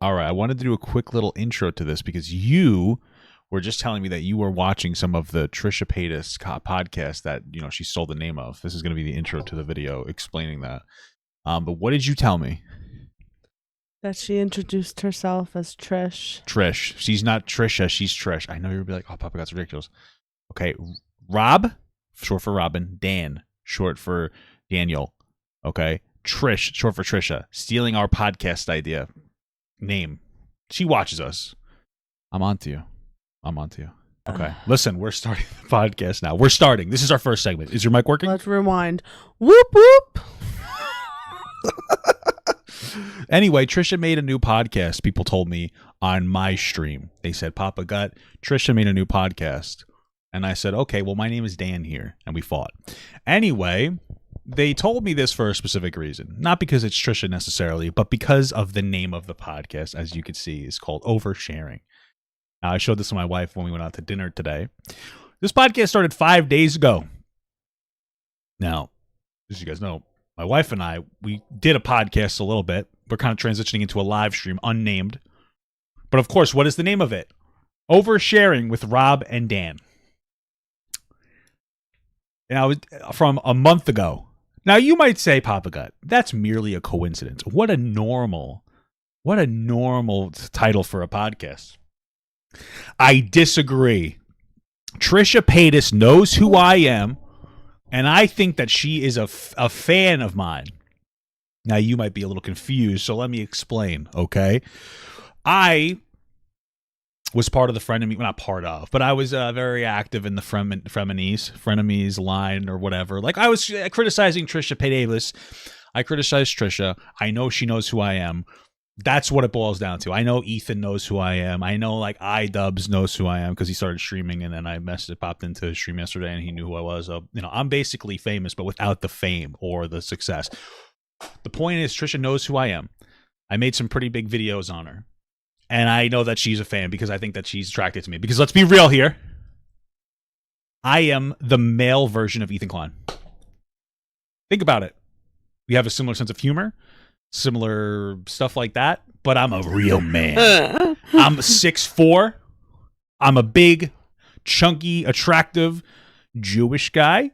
All right, I wanted to do a quick little intro to this because you were just telling me that you were watching some of the Trisha Paytas podcast that she stole the name of. This is going to be the intro to the video explaining that. But what did you tell me? That she introduced herself as Trish. Trish. She's not Trisha. She's Trish. I know you'll be like, oh, Papa, that's ridiculous. Okay, Rob, short for Robin. Dan, short for Daniel. Okay, Trish, short for Trisha. Stealing our podcast idea. Name. She watches us. I'm on to you. Okay, listen, we're starting the podcast now. We're starting. This is our first segment. Is your mic working? Let's rewind. Whoop, whoop. Anyway, Trisha made a new podcast, people told me, on my stream. They said, Papa Gut, Trisha made a new podcast. And I said, okay, well, my name is Dan here. And we fought. Anyway, they told me this for a specific reason. Not because it's Trisha necessarily, but because of the name of the podcast, as you can see, is called Oversharing. Now, I showed this to my wife when we went out to dinner today. This podcast started 5 days ago. Now, as you guys know, my wife and I, we did a podcast a little bit. We're kind of transitioning into a live stream, unnamed. But of course, what is the name of it? Oversharing with Rob and Dan. Now, from a month ago. Now, you might say, Papa Gut, that's merely a coincidence. What a normal title for a podcast. I disagree. Trisha Paytas knows who I am. And I think that she is a fan of mine. Now, you might be a little confused, so let me explain, okay? I was part of the frenemy, well, not part of, but I was very active in the frenemies line or whatever. Like, I was criticizing Trisha Paytas. I criticized Trisha. I know she knows who I am. That's what it boils down to. I know Ethan knows who I am. I know like iDubbbz knows who I am because he started streaming, and then I popped into his stream yesterday, and he knew who I was. So, I'm basically famous, but without the fame or the success. The point is, Trisha knows who I am. I made some pretty big videos on her, and I know that she's a fan because I think that she's attracted to me. Because let's be real here, I am the male version of Ethan Klein. Think about it. We have a similar sense of humor. Similar stuff like that, but I'm a real man. I'm 6'4". I'm a big, chunky, attractive Jewish guy.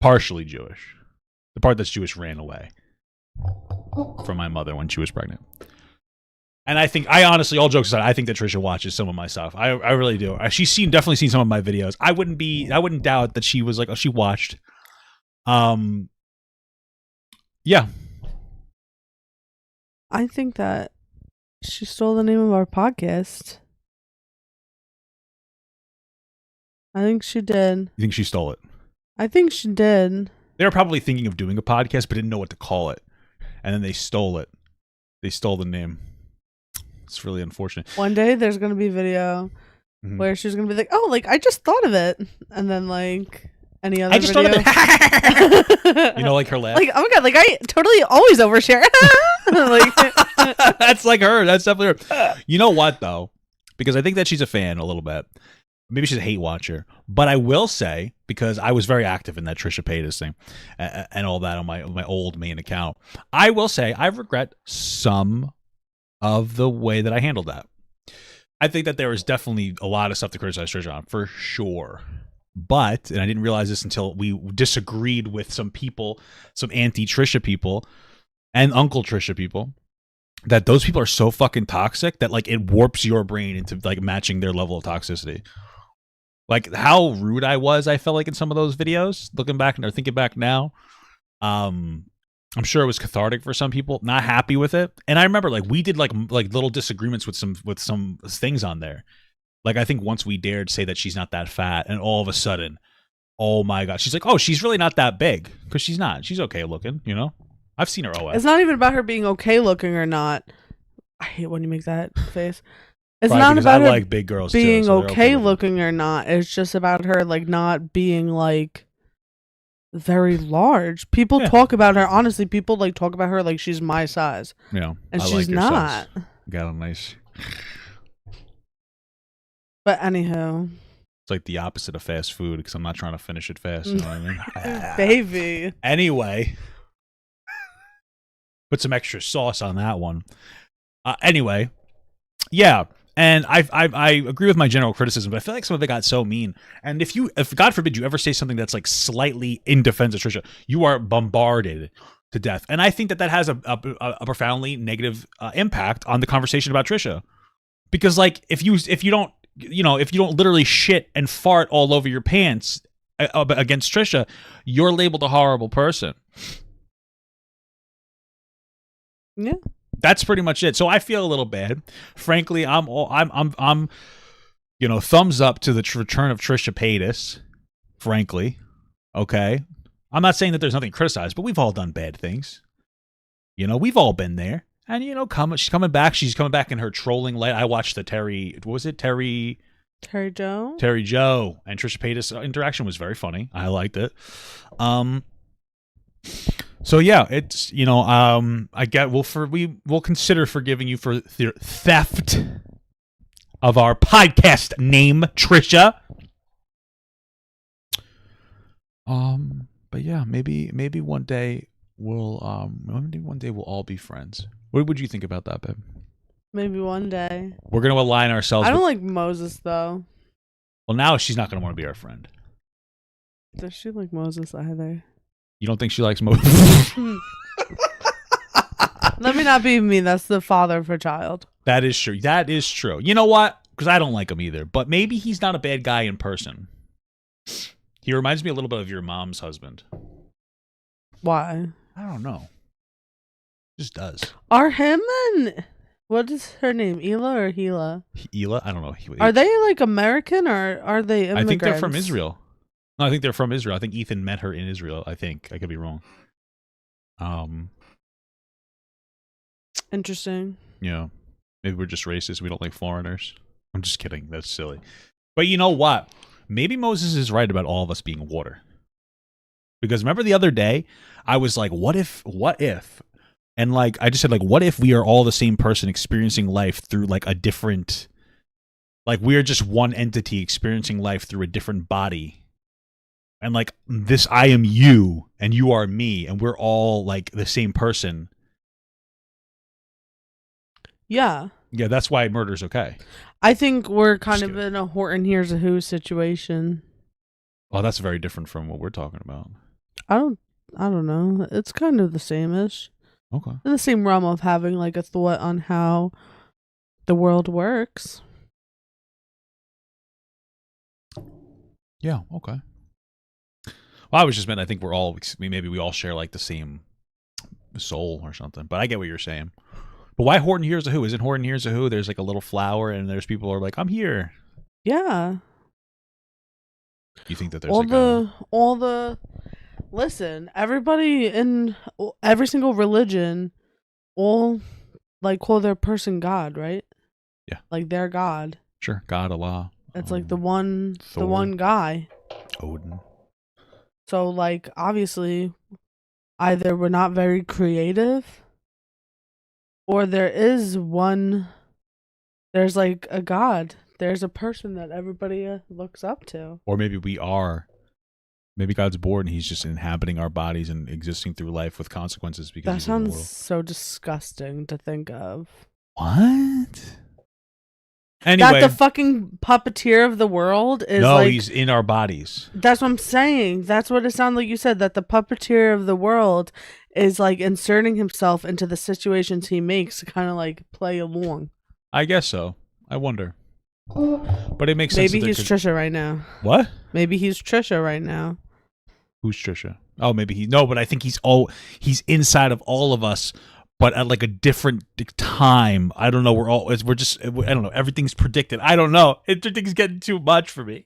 Partially Jewish. The part that's Jewish ran away from my mother when she was pregnant. And I honestly, all jokes aside, I think that Trisha watches some of my stuff. I really do. She's definitely seen some of my videos. I wouldn't doubt that she was like, oh, she watched. Yeah. I think that she stole the name of our podcast. I think she did. You think she stole it? I think she did. They were probably thinking of doing a podcast, but didn't know what to call it. And then they stole it. They stole the name. It's really unfortunate. One day there's going to be a video where she's going to be like, oh, like, I just thought of it. And then, like, any other video. Thought of it. Like her laugh. Like, oh my God, like, I totally always overshare. Like, that's like her. That's definitely her. You know what, though? Because I think that she's a fan a little bit. Maybe she's a hate watcher. But I will say, because I was very active in that Trisha Paytas thing and all that on my old main account, I will say I regret some of the way that I handled that. I think that there was definitely a lot of stuff to criticize Trisha on, for sure. But, and I didn't realize this until we disagreed with some people, some anti-Trisha people and Uncle Trisha people, that those people are so fucking toxic that, like, it warps your brain into, like, matching their level of toxicity. Like, how rude I felt like in some of those videos, looking back or thinking back now. I'm sure it was cathartic for some people, not happy with it. And I remember, like, we did like little disagreements with some things on there. Like, I think once we dared say that she's not that fat, and all of a sudden, oh my God, she's like, oh, she's really not that big. Because she's not. She's okay looking, I've seen her OS. It's not even about her being okay looking or not. I hate when you make that face. It's Right, not about I her like big girls being too, so okay looking or not. It's just about her, like, not being, like, very large. People talk about her. Honestly, people, like, talk about her like she's my size. Yeah. And she's not. Got a nice. But anywho. It's like the opposite of fast food because I'm not trying to finish it fast. You know what I mean? Baby. Anyway. Put some extra sauce on that one. Anyway, yeah. And I agree with my general criticism, but I feel like some of it got so mean. And if God forbid you ever say something that's like slightly in defense of Trisha, you are bombarded to death. And I think that has a profoundly negative impact on the conversation about Trisha, because like if you don't literally shit and fart all over your pants against Trisha, you're labeled a horrible person. Yeah. That's pretty much it. So I feel a little bad. Frankly, I'm thumbs up to the return of Trisha Paytas. Frankly, okay. I'm not saying that there's nothing to criticize, but we've all done bad things. We've all been there. And she's coming back. She's coming back in her trolling light. I watched the Terry Joe and Trisha Paytas interaction was very funny. I liked it. So yeah, it's I get we'll consider forgiving you for the theft of our podcast name, Trisha. But yeah, maybe one day we'll all be friends. What would you think about that, babe? Maybe one day. We're gonna align ourselves. I don't like Moses though. Well, now she's not gonna want to be our friend. Does she like Moses either? You don't think she likes Moses? Let me not be mean. That's the father of her child. That is true. That is true. You know what? Because I don't like him either. But maybe he's not a bad guy in person. He reminds me a little bit of your mom's husband. Why? I don't know. Just does. Are him and what is her name? Ela or Hila? Ela? I don't know. Are they like American or are they immigrants? I think they're from Israel. No, I think they're from Israel. I think Ethan met her in Israel. I think. I could be wrong. Interesting. Yeah. Maybe we're just racist. We don't like foreigners. I'm just kidding. That's silly. But you know what? Maybe Moses is right about all of us being water. Because remember the other day, I was like, what if? And like, I just said, like, what if we are all the same person experiencing life through like a different, like we're just one entity experiencing life through a different body. And like this, I am you and you are me and we're all like the same person. Yeah. Yeah, that's why murder's okay. I think we're kind of in a Horton Hears a Who situation. Oh, that's very different from what we're talking about. I don't know. It's kind of the same-ish. Okay. In the same realm of having like a thought on how the world works. Yeah, okay. Well, I was just meant I think maybe we all share like the same soul or something. But I get what you're saying. But why Horton Hears a Who? Isn't Horton Hears a Who? There's like a little flower and there's people who are like, I'm here. Yeah. You think that there's listen, everybody in every single religion all like call their person God, right? Yeah. Like their God. Sure. God, Allah. It's like the one Thor, guy. Odin. So like obviously either we're not very creative or there's like a God. There's a person that everybody looks up to. Or maybe we are. Maybe God's bored and he's just inhabiting our bodies and existing through life with consequences. Because that sounds so disgusting to think of. What? Anyway, that the fucking puppeteer of the world is he's in our bodies. That's what I'm saying. That's what it sounded like you said, that the puppeteer of the world is like inserting himself into the situations he makes to kind of like play along. I guess so. I wonder. But it makes sense. Maybe he's Trisha right now. What? Maybe he's Trisha right now. Who's Trisha? Oh, maybe but I think he's inside of all of us, but at like a different time. I don't know. I don't know. Everything's predicted. I don't know. Everything's getting too much for me.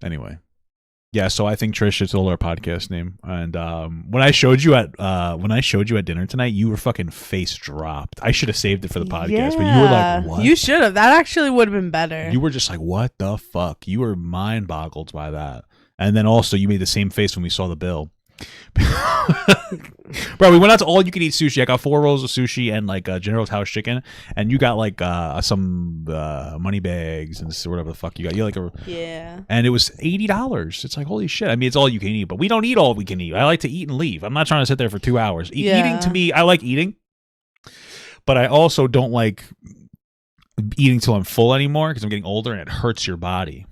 Anyway. Yeah, so I think Trisha told our podcast name, and when I showed you at dinner tonight, you were fucking face dropped. I should have saved it for the podcast, but you were like, "What?" You should have. That actually would have been better. You were just like, "What the fuck?" You were mind boggled by that, and then also you made the same face when we saw the bill. Bro, we went out to all you can eat sushi. I got 4 rolls of sushi and like General Tso's chicken, and you got like some money bags and whatever the fuck you got. You like and it was $80. It's like holy shit. I mean, it's all you can eat, but we don't eat all we can eat. I like to eat and leave. I'm not trying to sit there for 2 hours. Eating to me, I like eating. but I also don't like eating till I'm full anymore because I'm getting older and it hurts your body.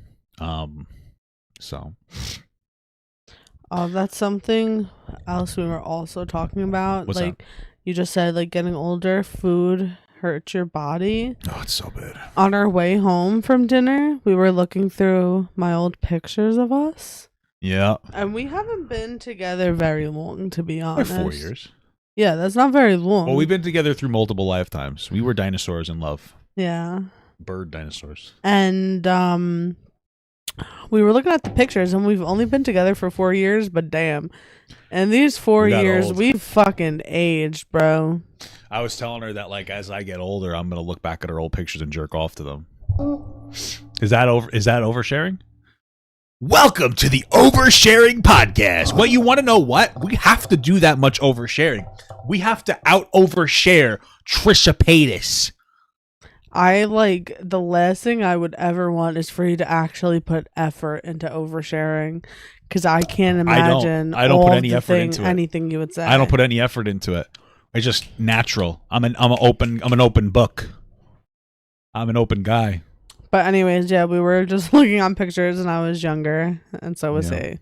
So. Oh, that's something else we were also talking about. What's like that? you just said, like getting older, food hurts your body. Oh, it's so bad. On our way home from dinner, we were looking through my old pictures of us. Yeah. And we haven't been together very long, to be Like honest. 4 years. Yeah, that's not very long. Well, we've been together through multiple lifetimes. We were dinosaurs in love. Yeah. Bird dinosaurs. And we were looking at the pictures, and we've only been together for 4 years, but damn. And these 4 We got years, old. we've fucking aged, bro. I was telling her that, like, as I get older, I'm gonna look back at her old pictures and jerk off to them. Is that oversharing? Welcome to the Oversharing Podcast. What you want to know? What we have to do that much oversharing. We have to overshare Trisha Paytas. I like the last thing I would ever want is for you to actually put effort into oversharing, because I can't imagine. I don't all put any the effort into it. Anything you would say. I don't put any effort into it. It's just natural. I'm an open book. I'm an open guy. But anyways, yeah, we were just looking on pictures, and I was younger, and so was Yeah. he.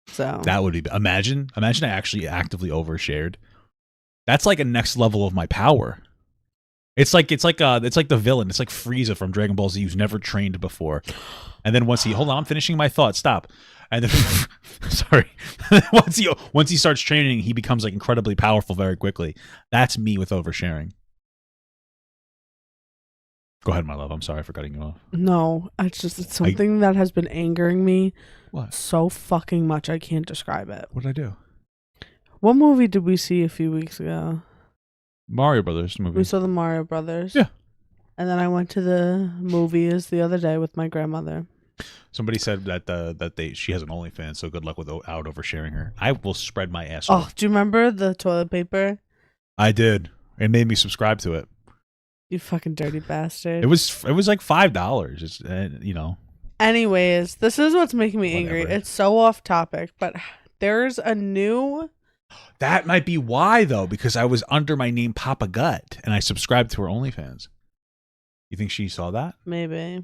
So That would be imagine I actually actively overshared. That's like a next level of my power. It's like the villain. It's like Frieza from Dragon Ball Z, who's never trained before. And then once hold on, I'm finishing my thought. Stop. And then sorry. once he starts training, he becomes like incredibly powerful very quickly. That's me with oversharing. Go ahead, my love. I'm sorry for cutting you off. no, it's something that has been angering me What? so fucking much I can't describe it. What did I do? What movie did we see a few weeks ago? Mario Brothers movie. We saw the Mario Brothers. Yeah. And then I went to the movies the other day with my grandmother. Somebody said that she has an OnlyFans, so good luck with out oversharing her. I will spread my ass. Oh, do you remember the toilet paper? I did. It made me subscribe to it. You fucking dirty bastard. It was like $5. It's Anyways, this is what's making me angry. Whatever. It's so off topic, but there's a new... That might be why, though, because I was under my name Papa Gut and I subscribed to her OnlyFans. You think she saw that? Maybe.